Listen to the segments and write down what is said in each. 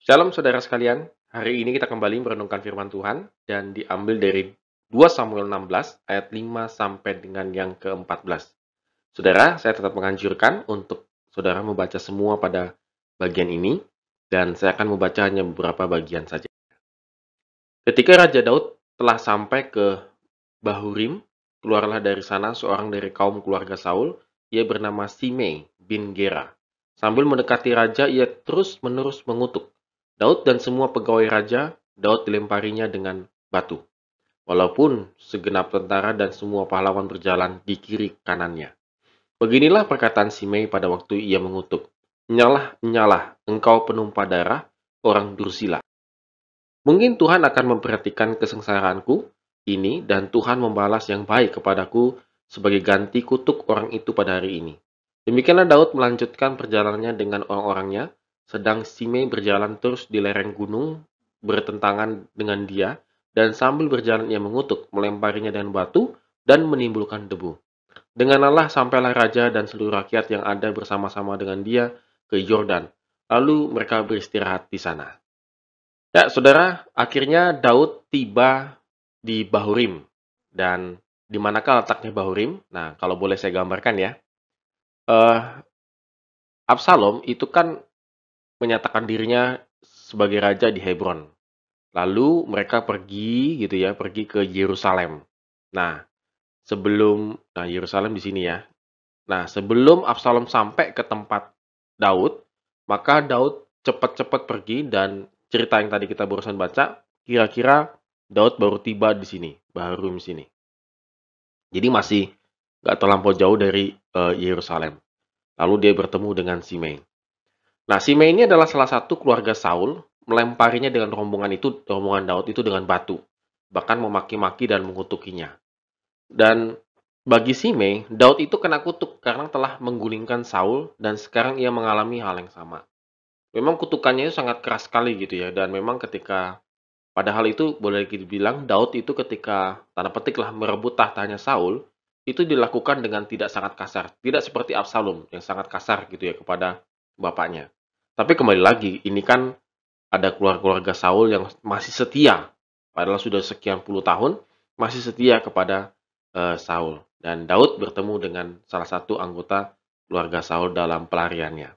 Shalom saudara sekalian, hari ini kita kembali merenungkan firman Tuhan dan diambil dari 2 Samuel 16 ayat 5 sampai dengan yang ke-14. Saudara, saya tetap menganjurkan untuk saudara membaca semua pada bagian ini dan saya akan membaca hanya beberapa bagian saja. Ketika Raja Daud telah sampai ke Bahurim, keluarlah dari sana seorang dari kaum keluarga Saul, ia bernama Simei bin Gera. Sambil mendekati raja, ia terus-menerus mengutuk Daud dan semua pegawai raja. Daud dilemparinya dengan batu, walaupun segenap tentara dan semua pahlawan berjalan di kiri kanannya. Beginilah perkataan Simei pada waktu ia mengutuk, "Nyalah, nyalah, engkau penumpah darah, orang Dursila. Mungkin Tuhan akan memperhatikan kesengsaraanku ini dan Tuhan membalas yang baik kepadaku sebagai ganti kutuk orang itu pada hari ini." Demikianlah Daud melanjutkan perjalanannya dengan orang-orangnya, sedang Simei berjalan terus di lereng gunung bertentangan dengan dia, dan sambil berjalan ia mengutuk, melemparinya dengan batu, dan menimbulkan debu. Dengan lelah sampailah raja dan seluruh rakyat yang ada bersama-sama dengan dia ke Yordan. Lalu mereka beristirahat di sana. Ya, saudara, akhirnya Daud tiba di Bahurim. Dan di manakah letaknya Bahurim? Nah, kalau boleh saya gambarkan ya. Eh, Absalom itu kan menyatakan dirinya sebagai raja di Hebron. Lalu mereka pergi gitu ya, pergi ke Yerusalem. Nah, Yerusalem di sini ya. Nah, sebelum Absalom sampai ke tempat Daud, maka Daud cepat-cepat pergi dan cerita yang tadi kita barusan baca, kira-kira Daud baru tiba di sini, Bahurim sini. Jadi masih nggak terlampau jauh dari Yerusalem. Lalu dia bertemu dengan Simei. Nah, Simei ini adalah salah satu keluarga Saul, melemparinya dengan rombongan Daud itu dengan batu, bahkan memaki-maki dan mengutukinya. Dan bagi Simei, Daud itu kena kutuk karena telah menggulingkan Saul dan sekarang ia mengalami hal yang sama. Memang kutukannya itu sangat keras sekali gitu ya, dan memang padahal itu boleh dibilang Daud itu ketika tanda petik lah merebut tahtanya Saul, itu dilakukan dengan tidak sangat kasar. Tidak seperti Absalom yang sangat kasar gitu ya kepada bapaknya. Tapi kembali lagi, ini kan ada keluarga Saul yang masih setia. Padahal sudah sekian puluh tahun, masih setia kepada Saul. Dan Daud bertemu dengan salah satu anggota keluarga Saul dalam pelariannya.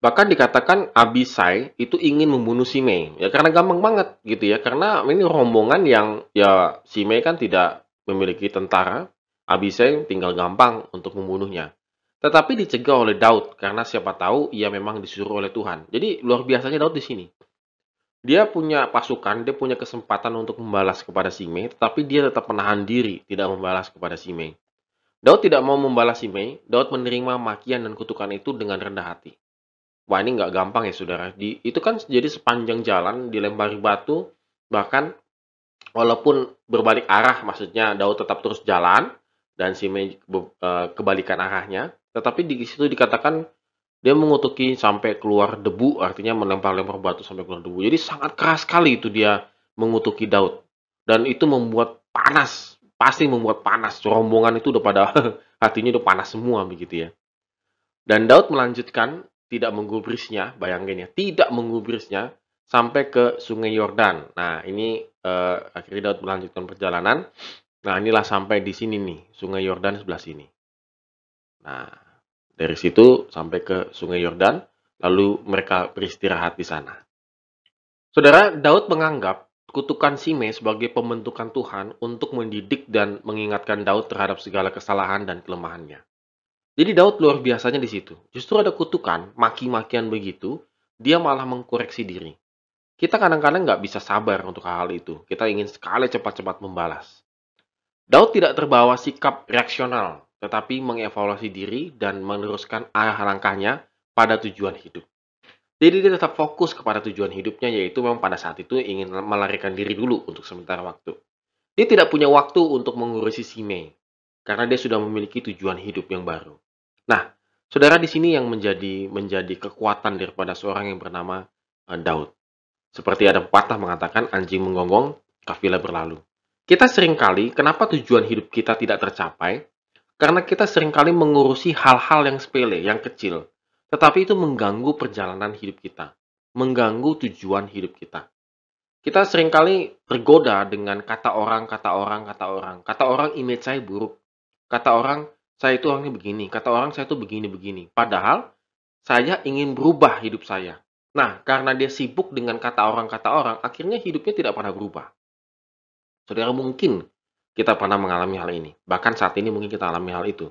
Bahkan dikatakan Abisai itu ingin membunuh Simei. Ya karena gampang banget gitu ya. Karena ini rombongan yang ya Simei kan tidak memiliki tentara. Abisai tinggal gampang untuk membunuhnya. Tetapi dicegah oleh Daud karena siapa tahu ia memang disuruh oleh Tuhan. Jadi luar biasanya Daud di sini. Dia punya pasukan, dia punya kesempatan untuk membalas kepada Simei, tetapi dia tetap menahan diri tidak membalas kepada Simei. Daud tidak mau membalas Simei. Daud menerima makian dan kutukan itu dengan rendah hati. Wah, ini nggak gampang ya, saudara. Itu kan jadi sepanjang jalan dilempari batu, bahkan walaupun berbalik arah, maksudnya Daud tetap terus jalan, dan Simei kebalikan arahnya. Tetapi di situ dikatakan dia mengutuki sampai keluar debu, artinya melempar-lempar batu sampai keluar debu. Jadi sangat keras sekali itu dia mengutuki Daud. Dan itu membuat panas, pasti membuat panas. Rombongan itu udah pada hatinya udah panas semua begitu ya. Dan Daud melanjutkan tidak menggubrisnya, bayangin ya, tidak menggubrisnya sampai ke Sungai Yordan. Nah, ini akhirnya Daud melanjutkan perjalanan. Nah, inilah sampai di sini nih, Sungai Yordan sebelah sini. Nah, dari situ sampai ke Sungai Yordan, lalu mereka beristirahat di sana. Saudara, Daud menganggap kutukan Simei sebagai pembentukan Tuhan untuk mendidik dan mengingatkan Daud terhadap segala kesalahan dan kelemahannya. Jadi Daud luar biasanya di situ. Justru ada kutukan, maki-makian begitu, dia malah mengkoreksi diri. Kita kadang-kadang nggak bisa sabar untuk hal itu. Kita ingin sekali cepat-cepat membalas. Daud tidak terbawa sikap reaksional, tetapi mengevaluasi diri dan meneruskan arah langkahnya pada tujuan hidup. Jadi dia tetap fokus kepada tujuan hidupnya, yaitu memang pada saat itu ingin melarikan diri dulu untuk sementara waktu. Dia tidak punya waktu untuk mengurusi Simei, karena dia sudah memiliki tujuan hidup yang baru. Nah, saudara, di sini yang menjadi kekuatan daripada seorang yang bernama Daud. Seperti ada pepatah mengatakan anjing menggonggong, kafilah berlalu. Kita seringkali, kenapa tujuan hidup kita tidak tercapai? Karena kita seringkali mengurusi hal-hal yang sepele, yang kecil. Tetapi itu mengganggu perjalanan hidup kita. mengganggu tujuan hidup kita. Kita seringkali tergoda dengan kata orang, kata orang, kata orang. Kata orang image saya buruk. Kata orang saya itu orangnya begini. Kata orang saya itu begini-begini. Padahal saya ingin berubah hidup saya. Nah, karena dia sibuk dengan kata orang, akhirnya hidupnya tidak pernah berubah. Saudara, mungkin kita pernah mengalami hal ini. Bahkan saat ini mungkin kita alami hal itu.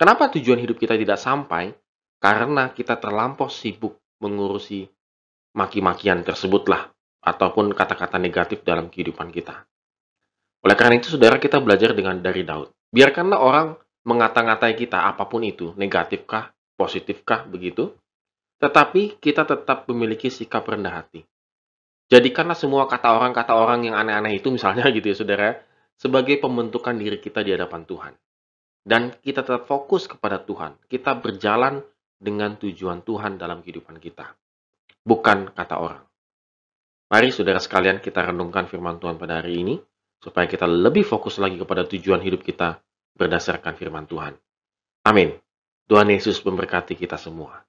Kenapa tujuan hidup kita tidak sampai? Karena kita terlampau sibuk mengurusi maki-makian tersebutlah, ataupun kata-kata negatif dalam kehidupan kita. Oleh karena itu, saudara, kita belajar dari Daud. Biarkanlah orang mengata-ngatai kita apapun itu, negatifkah, positifkah, begitu. Tetapi kita tetap memiliki sikap rendah hati. Jadikanlah semua kata orang yang aneh-aneh itu misalnya gitu ya saudara, sebagai pembentukan diri kita di hadapan Tuhan. Dan kita tetap fokus kepada Tuhan. Kita berjalan dengan tujuan Tuhan dalam kehidupan kita. Bukan kata orang. Mari saudara sekalian kita renungkan firman Tuhan pada hari ini, supaya kita lebih fokus lagi kepada tujuan hidup kita berdasarkan firman Tuhan. Amin. Tuhan Yesus memberkati kita semua.